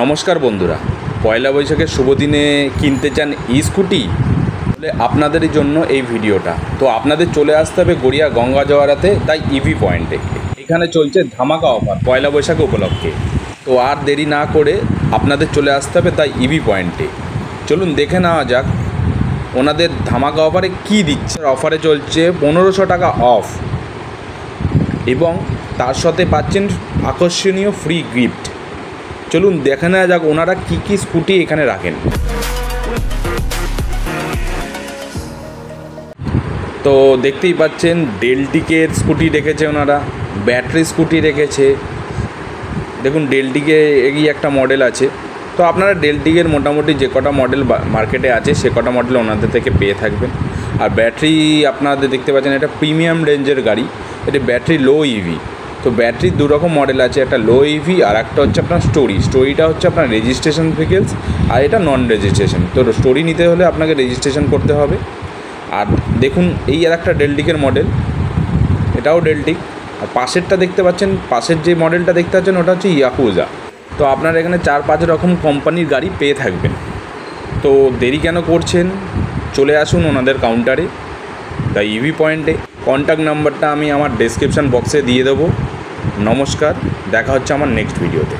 নমস্কার বন্ধুরা, পয়লা বৈশাখের শুভ দিনে কিনতে চান স্কুটি বলে আপনাদের জন্য এই ভিডিওটা। তো আপনাদের চলে আসতে হবে গড়িয়া গঙ্গা জোয়ারাতে, তাই ইভি পয়েন্টে। এখানে চলছে ধামাকা অফার পয়লা বৈশাখ উপলক্ষে। তো আর দেরি না করে আপনাদের চলে আসতে হবে তাই ইভি পয়েন্টে। চলুন দেখে নেওয়া যাক ওনাদের ধামাকা অফারে কী দিচ্ছে। অফারে চলছে 1500 টাকা অফ এবং তার সাথে পাচ্ছেন আকর্ষণীয় ফ্রি গিফট। চলুন দেখে নেওয়া যাক ওনারা কী কী স্কুটি এখানে রাখেন। তো দেখতেই পাচ্ছেন ডেলটিকের স্কুটি রেখেছে ওনারা, ব্যাটারি স্কুটি রেখেছে। দেখুন ডেলটিকে এই একটা মডেল আছে। তো আপনারা ডেলটিকের মোটামুটি যে কটা মডেল মার্কেটে আছে সে কটা মডেল ওনাদের থেকে পেয়ে থাকবেন। আর ব্যাটারি আপনাদের দেখতে পাচ্ছেন এটা প্রিমিয়াম রেঞ্জের গাড়ি, এটা ব্যাটারি লো ইভি। তো ব্যাটারির দুরকম মডেল আছে, একটা লো ইভি আর একটা হচ্ছে আপনার স্টোরিটা হচ্ছে আপনার রেজিস্ট্রেশন ভেহিকেলস আর এটা নন রেজিস্ট্রেশন। তো স্টোরি নিতে হলে আপনাকে রেজিস্ট্রেশন করতে হবে। আর দেখুন এই আর একটা ডেলটিকের মডেল, এটাও ডেলটিক। আর পাশেরটা দেখতে পাচ্ছেন, পাশের যে মডেলটা দেখতে পাচ্ছেন ওটা হচ্ছে ইয়াকুজা। তো আপনারা এখানে 4-5 রকম কোম্পানির গাড়ি পেয়ে থাকবেন। তো দেরি কেন করছেন, চলে আসুন ওনাদের কাউন্টারে দ্য ইভি পয়েন্টে। কন্ট্যাক্ট নাম্বারটা আমি আমার ডেসক্রিপশান বক্সে দিয়ে দেবো। নমস্কার, দেখা হচ্ছে আমার নেক্সট ভিডিওতে।